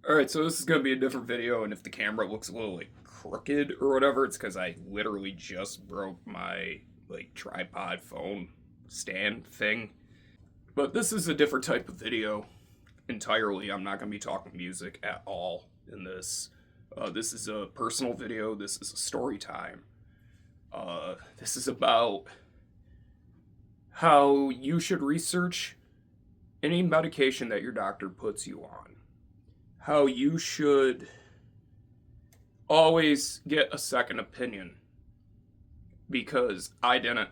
Alright, so this is gonna be a different video, and if the camera looks a little like crooked or whatever, it's because I literally just broke my like tripod phone stand thing. But this is a different type of video entirely. I'm not gonna be talking music at all in this. This is a personal video. This is a story time. This is about how you should research any medication that your doctor puts you on. How you should always get a second opinion, because I didn't,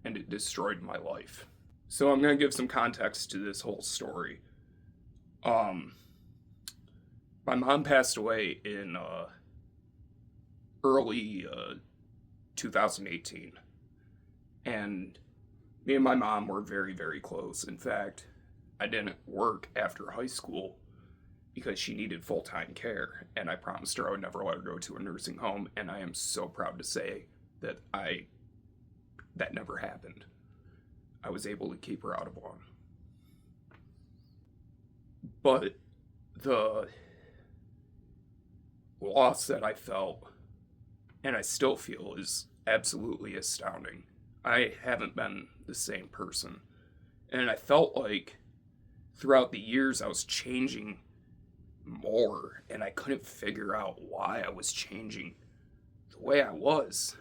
and it destroyed my life. So I'm going to give some context to this whole story. My mom passed away in early 2018, and me and my mom were very, very close. In fact, I didn't work after high school because she needed full-time care, and I promised her I would never let her go to a nursing home, and I am so proud to say that that never happened. I was able to keep her out of one. But the loss that I felt, and I still feel, is absolutely astounding. I haven't been the same person. And I felt like throughout the years I was changing more, and I couldn't figure out why I was changing the way I was.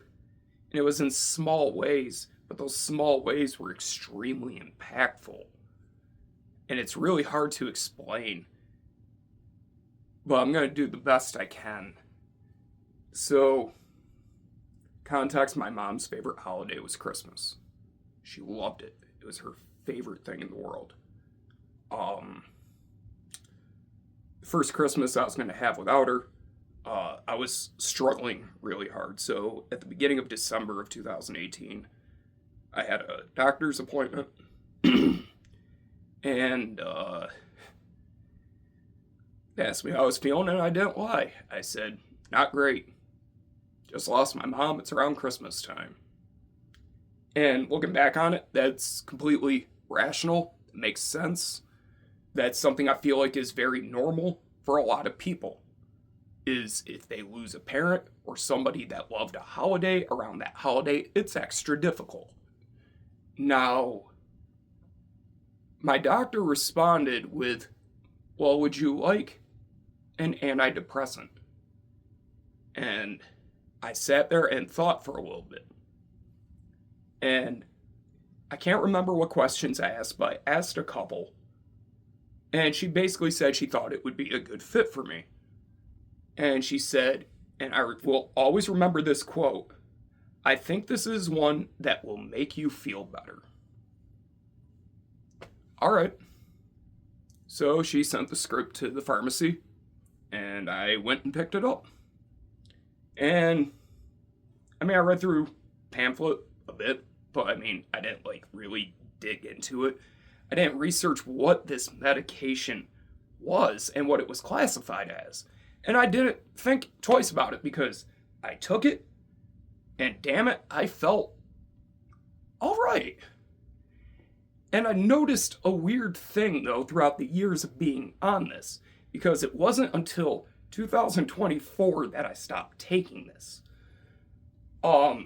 And it was in small ways, but those small ways were extremely impactful. And it's really hard to explain, but I'm going to do the best I can. So, context: my mom's favorite holiday was Christmas. She loved it. It was her favorite thing in the world. First Christmas I was going to have without her, I was struggling really hard. So at the beginning of December of 2018, I had a doctor's appointment, and they asked me how I was feeling, and I didn't lie. I said, not great. Just lost my mom. It's around Christmas time. And looking back on it, that's completely rational. It makes sense. That's something I feel like is very normal for a lot of people, is if they lose a parent or somebody that loved a holiday around that holiday, it's extra difficult. Now, my doctor responded with, well, would you like an antidepressant? And I sat there and thought for a little bit. And I can't remember what questions I asked, but I asked a couple. And she basically said she thought it would be a good fit for me. And she said, and I will always remember this quote, I think this is one that will make you feel better. All right. So she sent the script to the pharmacy, and I went and picked it up. And I read through pamphlet a bit, but I didn't really dig into it. I didn't research what this medication was and what it was classified as. And I didn't think twice about it, because I took it, and damn it, I felt all right. And I noticed a weird thing, though, throughout the years of being on this, because it wasn't until 2024 that I stopped taking this. I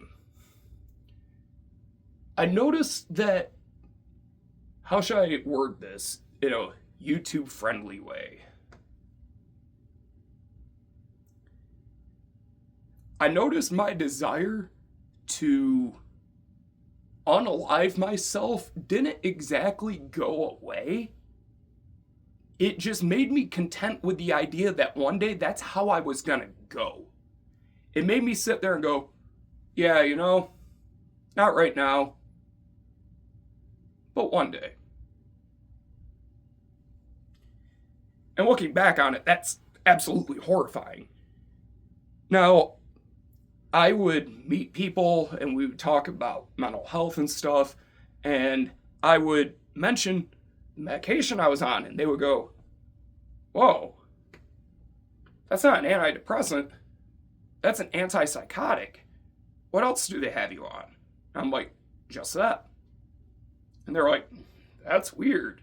noticed that, how should I word this in a YouTube-friendly way? I noticed my desire to unalive myself didn't exactly go away. It just made me content with the idea that one day that's how I was gonna go. It made me sit there and go, yeah, not right now, but one day. And looking back on it, that's absolutely horrifying. Now, I would meet people and we would talk about mental health and stuff, and I would mention the medication I was on, and they would go, whoa, that's not an antidepressant, that's an antipsychotic. What else do they have you on? And I'm like, just that. And they're like, that's weird.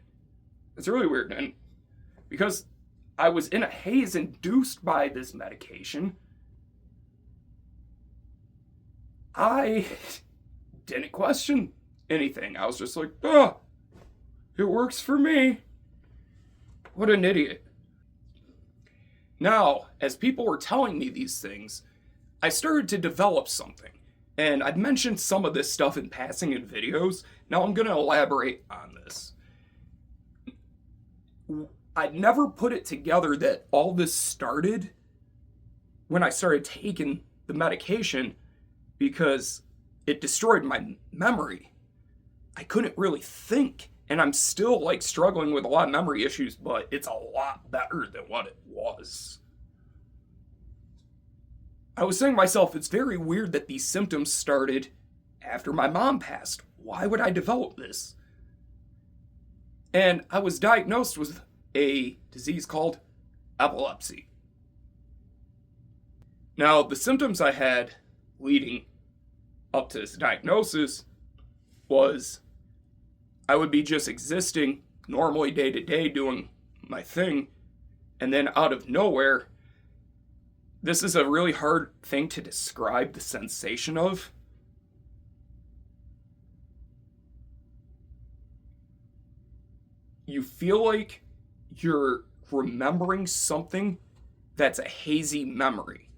It's really weird. And because I was in a haze induced by this medication. I didn't question anything. I was just like, oh, it works for me. What an idiot. Now, as people were telling me these things, I started to develop something. And I've mentioned some of this stuff in passing in videos. Now I'm going to elaborate on this. I'd never put it together that all this started when I started taking the medication because it destroyed my memory. I couldn't really think, and I'm still like struggling with a lot of memory issues, but it's a lot better than what it was. I was saying to myself, it's very weird that these symptoms started after my mom passed. Why would I develop this? And I was diagnosed with a disease called epilepsy. Now, the symptoms I had leading up to this diagnosis was I would be just existing normally day to day doing my thing, and then out of nowhere, this is a really hard thing to describe the sensation of. You feel like you're remembering something that's a hazy memory,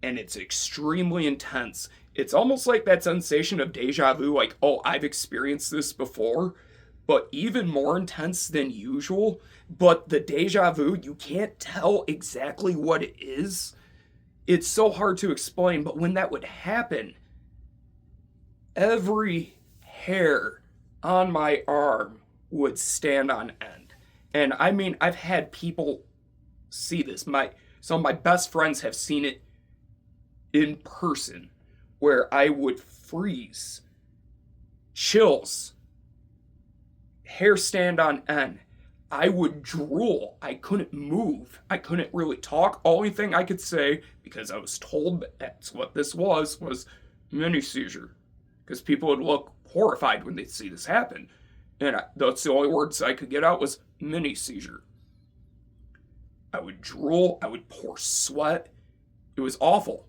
and it's extremely intense. It's almost like that sensation of deja vu, like, oh, I've experienced this before, but even more intense than usual. But the deja vu, you can't tell exactly what it is. It's so hard to explain, but when that would happen, every hair on my arm would stand on end. And I mean, I've had people see this. Some of my best friends have seen it in person, where I would freeze, chills, hair stand on end. I would drool. I couldn't move. I couldn't really talk. Only thing I could say, because I was told that's what this was mini seizure. Because people would look horrified when they'd see this happen. And that's the only words I could get out was mini seizure. I would drool. I would pour sweat. It was awful.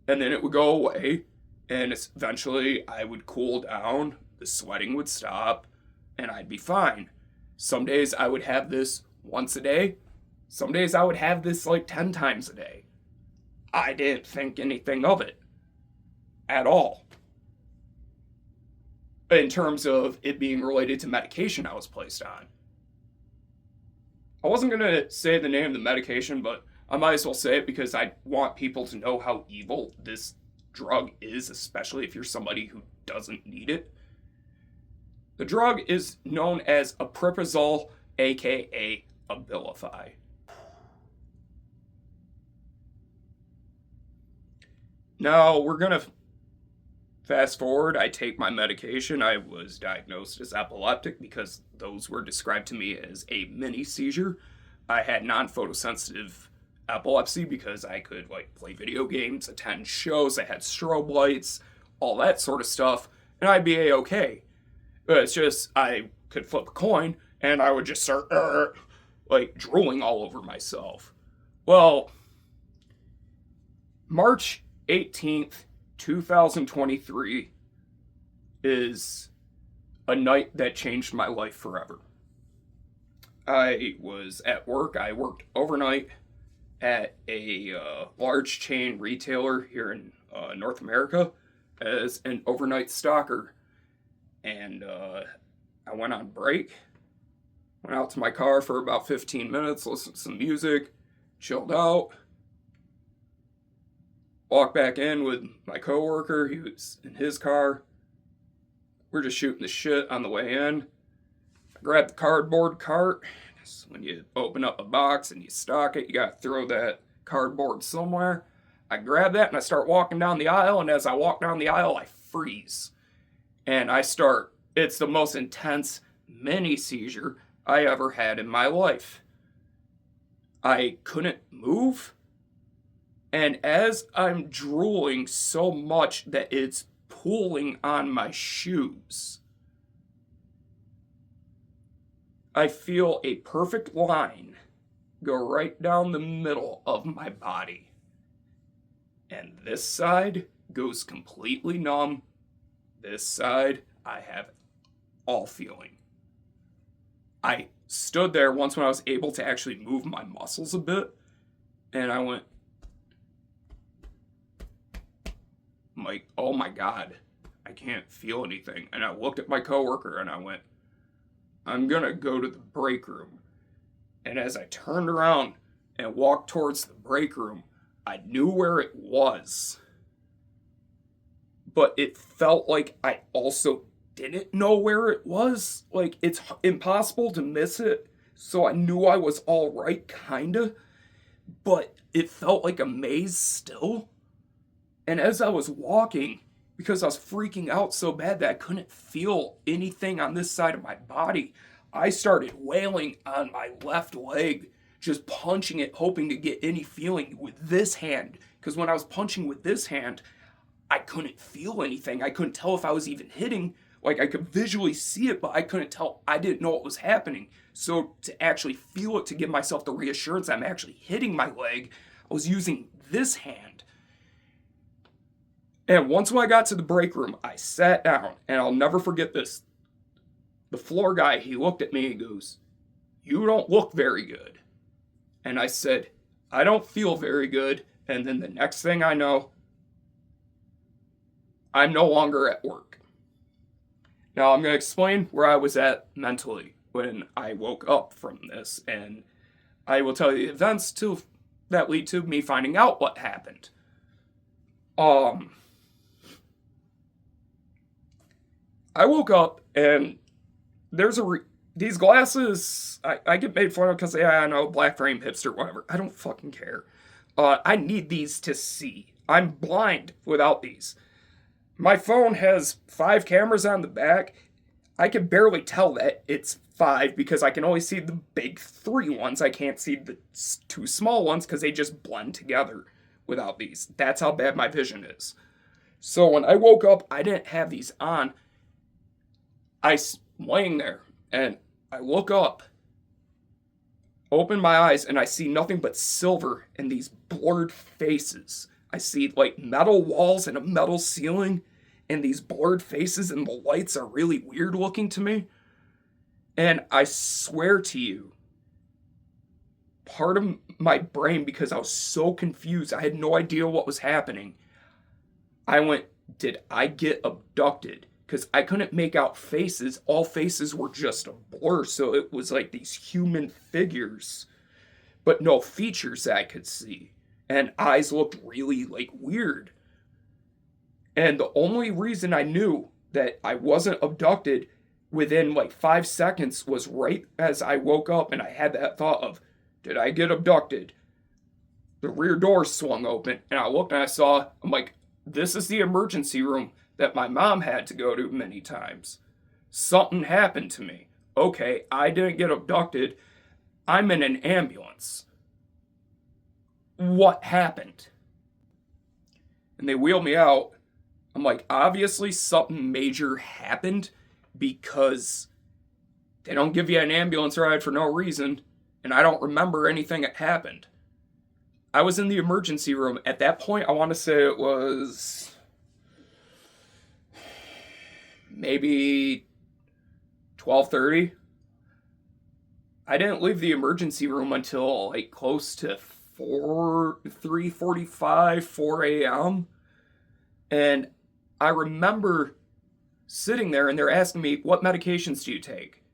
And then it would go away. And eventually I would cool down. The sweating would stop. And I'd be fine. Some days I would have this once a day. Some days I would have this like 10 times a day. I didn't think anything of it at all. In terms of it being related to medication I was placed on. I wasn't going to say the name of the medication, but I might as well say it because I want people to know how evil this drug is, especially if you're somebody who doesn't need it. The drug is known as apriprazole, aka Abilify. Now, we're going to fast forward. I take my medication. I was diagnosed as epileptic because those were described to me as a mini seizure. I had non-photosensitive epilepsy because I could play video games, attend shows, I had strobe lights, all that sort of stuff, and I'd be A-okay. But it's just, I could flip a coin, and I would just start, drooling all over myself. Well, March 18th, 2023 is a night that changed my life forever. I was at work. I worked overnight at a large chain retailer here in North America as an overnight stalker. And I went on break, went out to my car for about 15 minutes, listened to some music, chilled out, walked back in with my coworker. He was in his car. We're just shooting the shit on the way in. I grabbed the cardboard cart. When you open up a box and you stock it, you gotta throw that cardboard somewhere. I grab that and I start walking down the aisle, and as I walk down the aisle, I freeze. And it's the most intense mini seizure I ever had in my life. I couldn't move. And as I'm drooling so much that it's pulling on my shoes, I feel a perfect line go right down the middle of my body. And this side goes completely numb. This side, I have all feeling. I stood there once when I was able to actually move my muscles a bit, and I went, I'm like, oh my God, I can't feel anything. And I looked at my coworker and I went, I'm gonna go to the break room. And as I turned around and walked towards the break room, I knew where it was. But it felt like I also didn't know where it was. Like, it's impossible to miss it. So I knew I was all right, kinda. But it felt like a maze still. And as I was walking, because I was freaking out so bad that I couldn't feel anything on this side of my body, I started wailing on my left leg, just punching it, hoping to get any feeling with this hand. Because when I was punching with this hand, I couldn't feel anything. I couldn't tell if I was even hitting. Like, I could visually see it, but I couldn't tell. I didn't know what was happening. So to actually feel it, to give myself the reassurance I'm actually hitting my leg, I was using this hand. And once when I got to the break room, I sat down, and I'll never forget this. The floor guy, he looked at me and goes, "You don't look very good." And I said, "I don't feel very good." And then the next thing I know, I'm no longer at work. Now I'm going to explain where I was at mentally when I woke up from this, and I will tell you the events that lead to me finding out what happened. I woke up and there's these glasses. I get made fun of because I know, black frame hipster, whatever. I don't fucking care. I need these to see. I'm blind without these. My phone has 5 cameras on the back. I can barely tell that it's 5 because I can only see the big 3 ones. I can't see the 2 small ones because they just blend together without these. That's how bad my vision is. So when I woke up, I didn't have these on. I'm laying there and I look up, open my eyes, and I see nothing but silver and these blurred faces. I see like metal walls and a metal ceiling and these blurred faces, and the lights are really weird looking to me. And I swear to you, part of my brain, because I was so confused, I had no idea what was happening, I went, did I get abducted? Because I couldn't make out faces. All faces were just a blur, so it was like these human figures, but no features that I could see. And eyes looked really, like, weird. And the only reason I knew that I wasn't abducted within, like, 5 seconds was right as I woke up and I had that thought of, did I get abducted? The rear door swung open, and I looked and I saw, I'm like, this is the emergency room that my mom had to go to many times. Something happened to me. Okay, I didn't get abducted. I'm in an ambulance. What happened? And they wheel me out. I'm like, obviously something major happened because they don't give you an ambulance ride for no reason, and I don't remember anything that happened. I was in the emergency room. At that point, I want to say it was maybe 12:30. I didn't leave the emergency room until like close to 3:45, 4 a.m. And I remember sitting there and they're asking me, what medications do you take?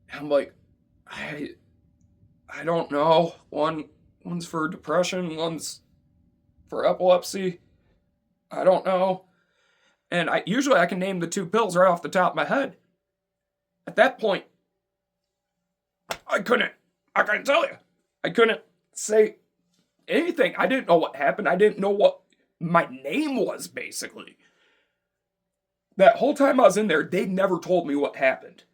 And I'm like, I don't know. One's for depression, one's for epilepsy. I don't know. And usually I can name the 2 pills right off the top of my head. At that point, I couldn't tell you. I couldn't say anything. I didn't know what happened. I didn't know what my name was, basically. That whole time I was in there, they never told me what happened.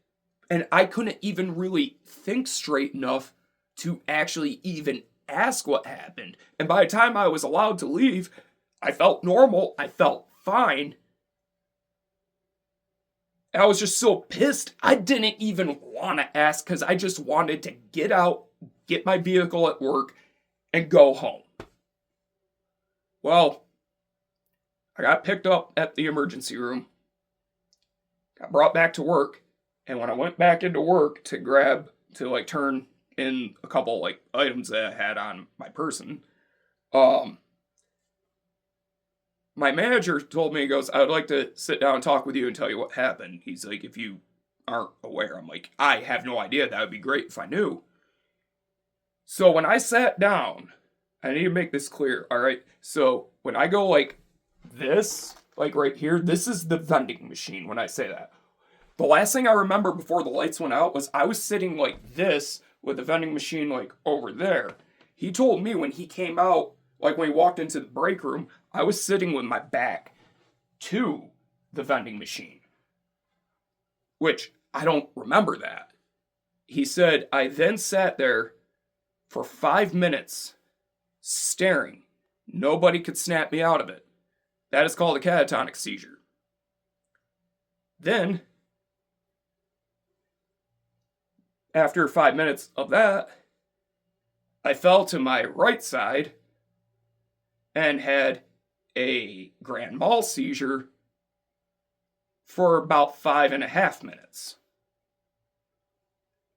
And I couldn't even really think straight enough to actually even ask what happened. And by the time I was allowed to leave, I felt normal. I felt fine. And I was just so pissed. I didn't even want to ask because I just wanted to get out, get my vehicle at work, and go home. Well, I got picked up at the emergency room, got brought back to work, and when I went back into work to turn in a couple like items that I had on my person, um, my manager told me, he goes, I would like to sit down and talk with you and tell you what happened. He's like, if you aren't aware, I'm like, I have no idea. That would be great if I knew. So when I sat down, I need to make this clear, all right? So when I go like this, like right here, this is the vending machine when I say that. The last thing I remember before the lights went out was I was sitting like this with the vending machine like over there. He told me when he came out, like when he walked into the break room, I was sitting with my back to the vending machine, which I don't remember that. He said I then sat there for 5 minutes staring. Nobody could snap me out of it. That is called a catatonic seizure. Then, after 5 minutes of that, I fell to my right side and had a grand mal seizure for about 5.5 minutes.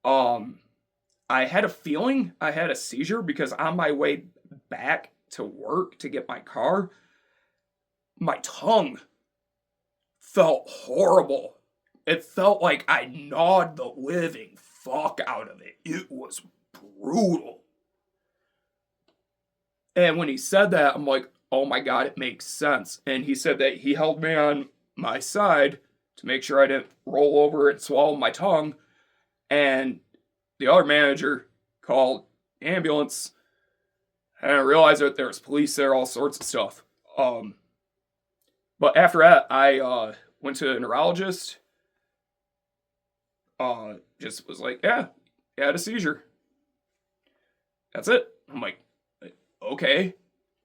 I had a feeling I had a seizure because on my way back to work to get my car, my tongue felt horrible. It felt like I gnawed the living fuck out of it. It was brutal. And when he said that, I'm like, oh my God, it makes sense. And he said that he held me on my side to make sure I didn't roll over and swallow my tongue. And the other manager called ambulance. And I realized that there was police there, all sorts of stuff. But after that, I went to a neurologist. Just was like, yeah, I had a seizure. That's it. I'm like, okay,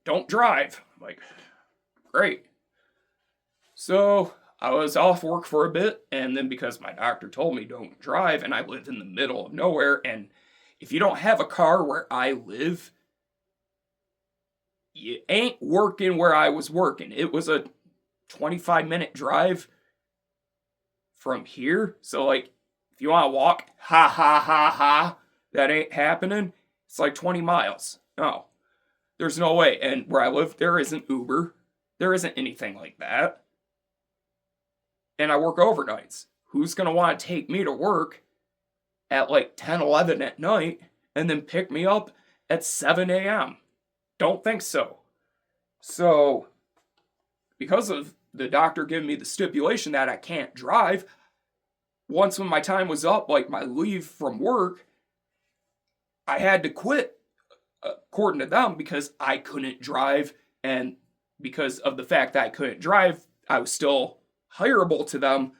don't drive. I'm like, great. So I was off work for a bit, and then because my doctor told me don't drive, and I live in the middle of nowhere, and if you don't have a car where I live, you ain't working where I was working. It was a 25-minute drive from here. So, like, if you want to walk, ha ha ha ha, that ain't happening. It's like 20 miles. No, there's no way. And where I live, there isn't Uber. There isn't anything like that. And I work overnights. Who's going to want to take me to work at like 10, 11 at night and then pick me up at 7 a.m.? Don't think so. So, because of the doctor giving me the stipulation that I can't drive, once when my time was up, like my leave from work, I had to quit, according to them, because I couldn't drive. And because of the fact that I couldn't drive, I was still hireable to them,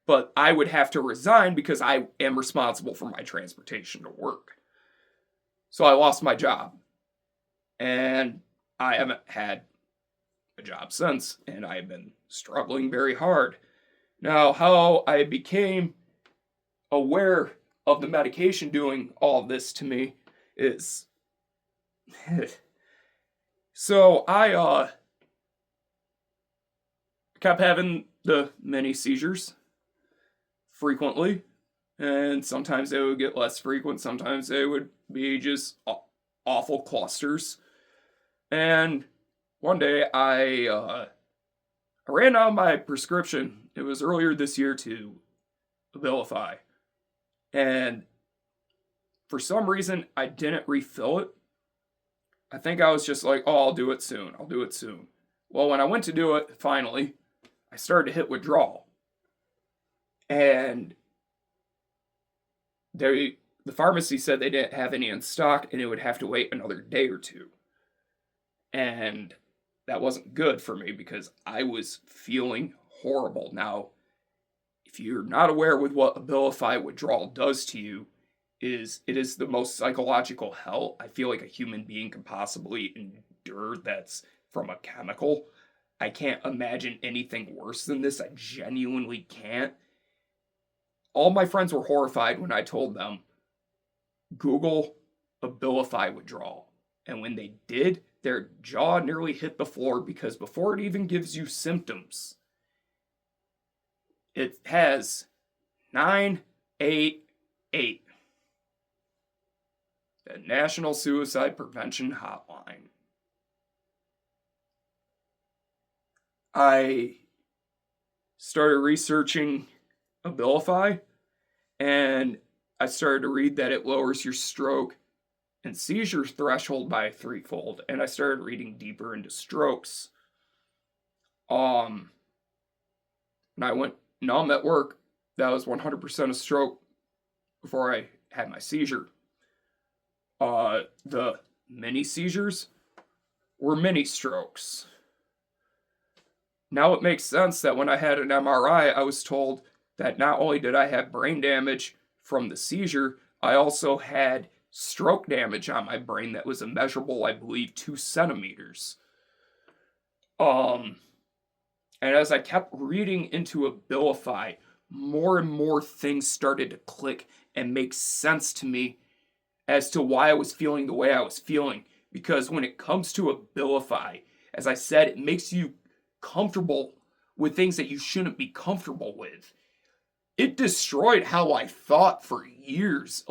but I would have to resign because I am responsible for my transportation to work. So I lost my job. And I haven't had a job since, and I've been struggling very hard. Now, how I became aware of the medication doing all this to me is... So I kept having the mini seizures frequently, and sometimes they would get less frequent, sometimes they would be just awful clusters. And one day I ran out of my prescription. It was earlier this year to Abilify. And for some reason, I didn't refill it. I think I was just like, oh, I'll do it soon. I'll do it soon. Well, when I went to do it, finally, I started to hit withdrawal. And the pharmacy said they didn't have any in stock and it would have to wait another day or two. And that wasn't good for me because I was feeling horrible. Now, if you're not aware with what Abilify withdrawal does to you, it is the most psychological hell I feel like a human being can possibly endure that's from a chemical. I can't imagine anything worse than this. I genuinely can't. All my friends were horrified when I told them, Google Abilify withdrawal. And when they did, their jaw nearly hit the floor because before it even gives you symptoms, it has 988, the National Suicide Prevention Hotline. I started researching Abilify, and I started to read that it lowers your stroke and seizure threshold by threefold, and I started reading deeper into strokes. And I went numb at work. That was 100% a stroke before I had my seizure. The mini seizures were mini strokes. Now it makes sense that when I had an MRI, I was told that not only did I have brain damage from the seizure, I also had stroke damage on my brain that was immeasurable, I believe, 2 centimeters. And as I kept reading into Abilify, more and more things started to click and make sense to me as to why I was feeling the way I was feeling. Because when it comes to Abilify, as I said, it makes you comfortable with things that you shouldn't be comfortable with. It destroyed how I thought for years,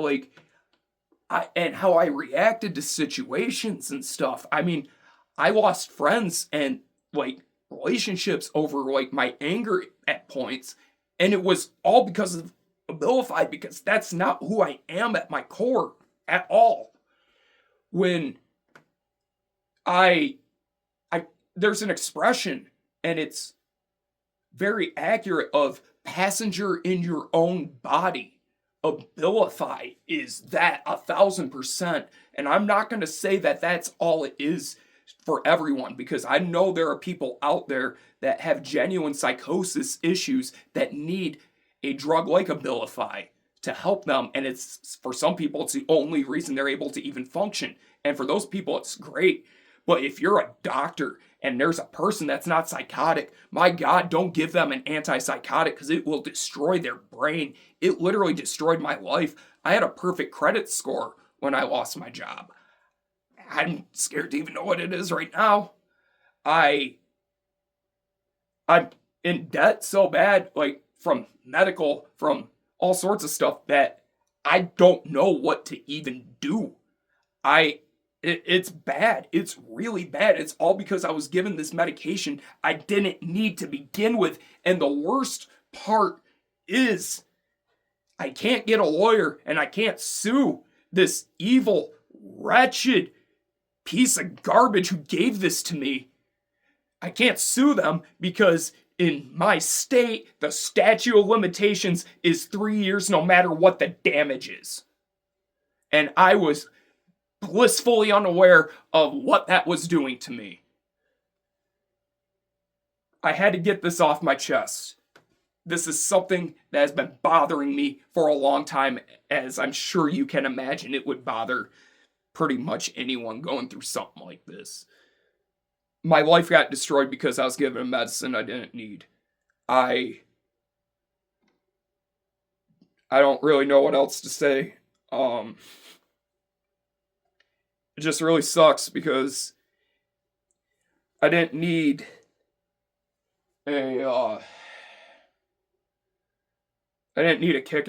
and how I reacted to situations and stuff. I mean, I lost friends and relationships over my anger at points, and it was all because of Abilify, because that's not who I am at my core at all. When there's an expression, and it's very accurate, of passenger in your own body. Abilify is that 1,000%. And I'm not going to say that that's all it is for everyone, because I know there are people out there that have genuine psychosis issues that need a drug like Abilify to help them. And it's, for some people, it's the only reason they're able to even function. And for those people, it's great. But if you're a doctor and there's a person that's not psychotic, my God, don't give them an antipsychotic, because it will destroy their brain. It literally destroyed my life. I had a perfect credit score when I lost my job. I'm scared to even know what it is right now. I'm in debt so bad, from medical, from all sorts of stuff, that I don't know what to even do. It's bad. It's really bad. It's all because I was given this medication I didn't need to begin with. And the worst part is I can't get a lawyer, and I can't sue this evil, wretched piece of garbage who gave this to me. I can't sue them because in my state, the statute of limitations is 3 years no matter what the damage is. And I was blissfully unaware of what that was doing to me. I had to get this off my chest. This is something that has been bothering me for a long time, as I'm sure you can imagine it would bother pretty much anyone going through something like this. My life got destroyed because I was given a medicine I didn't need. I don't really know what else to say. It just really sucks because I didn't need a kick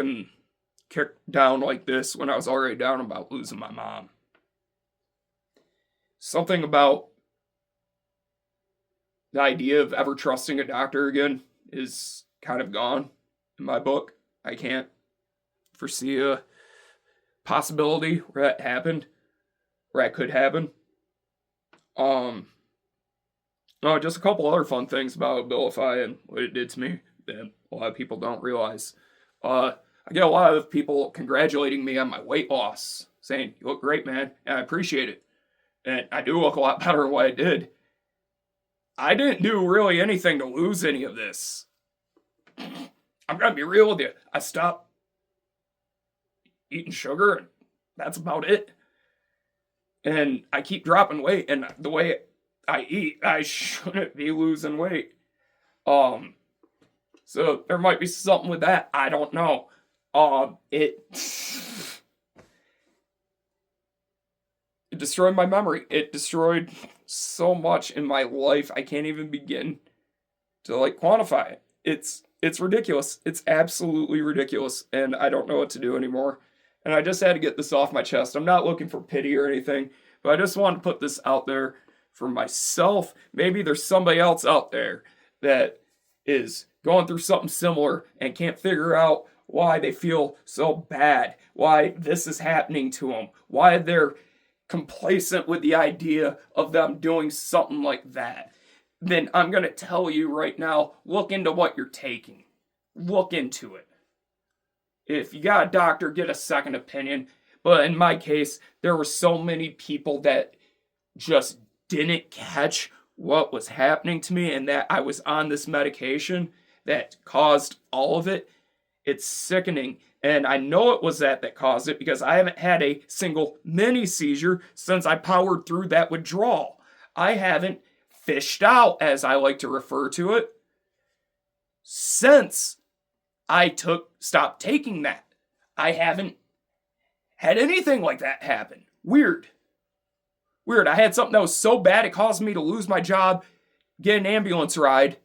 down like this when I was already down about losing my mom. Something about the idea of ever trusting a doctor again is kind of gone in my book. I can't foresee a possibility where that happened, where that could happen. Just a couple other fun things about Abilify and what it did to me that a lot of people don't realize. I get a lot of people congratulating me on my weight loss, saying, "You look great, man," and I appreciate it. And I do look a lot better than what I did. I didn't do really anything to lose any of this. I'm going to be real with you. I stopped eating sugar, and that's about it. And I keep dropping weight, and the way I eat, I shouldn't be losing weight. So there might be something with that. I don't know. It destroyed my memory. It destroyed so much in my life. I can't even begin to like quantify it. It's ridiculous. It's absolutely ridiculous, and I don't know what to do anymore. And I just had to get this off my chest. I'm not looking for pity or anything, but I just wanted to put this out there for myself. Maybe there's somebody else out there that is going through something similar and can't figure out why they feel so bad, why this is happening to them, why they're complacent with the idea of them doing something like that. Then I'm going to tell you right now, look into what you're taking. Look into it. If you got a doctor, get a second opinion. But in my case, there were so many people that just didn't catch what was happening to me and that I was on this medication that caused all of it. It's sickening. And I know it was that caused it because I haven't had a single mini seizure since I powered through that withdrawal. I haven't fished out, as I like to refer to it, since I stopped taking that. I haven't had anything like that happen. Weird. I had something that was so bad it caused me to lose my job, get an ambulance ride.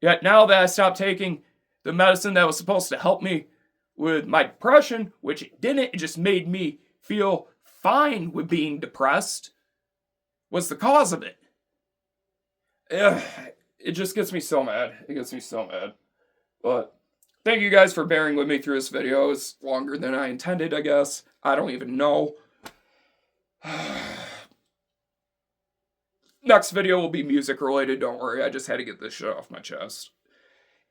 Yet now that I stopped taking the medicine that was supposed to help me with my depression, which it didn't, it just made me feel fine with being depressed, was the cause of it. Ugh, it just gets me so mad. It gets me so mad. But thank you guys for bearing with me through this video. It's longer than I intended, I guess. I don't even know. Next video will be music related, don't worry. I just had to get this shit off my chest.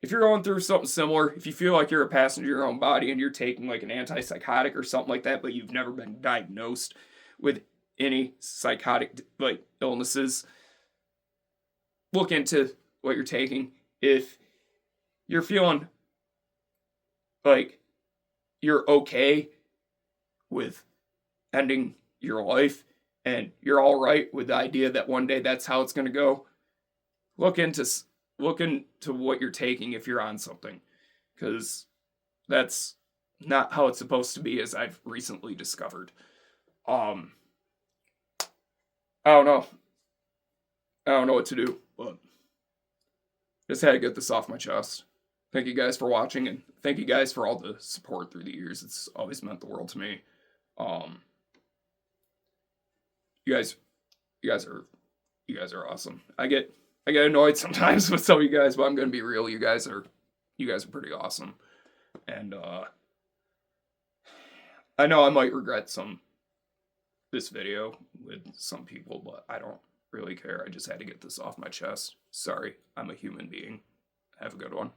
If you're going through something similar, if you feel like you're a passenger in your own body and you're taking like an antipsychotic or something like that, but you've never been diagnosed with any psychotic like illnesses, look into what you're taking. If you're feeling like you're okay with ending your life and you're all right with the idea that one day that's how it's going to go, look into what you're taking if you're on something, because that's not how it's supposed to be, as I've recently discovered. I don't know what to do, but just had to get this off my chest. Thank you guys for watching, and thank you guys for all the support through the years. It's always meant the world to me. You guys are awesome. I get annoyed sometimes with some of you guys, but I'm gonna be real. You guys are pretty awesome, and I know I might regret this video with some people, but I don't really care. I just had to get this off my chest. Sorry, I'm a human being. Have a good one.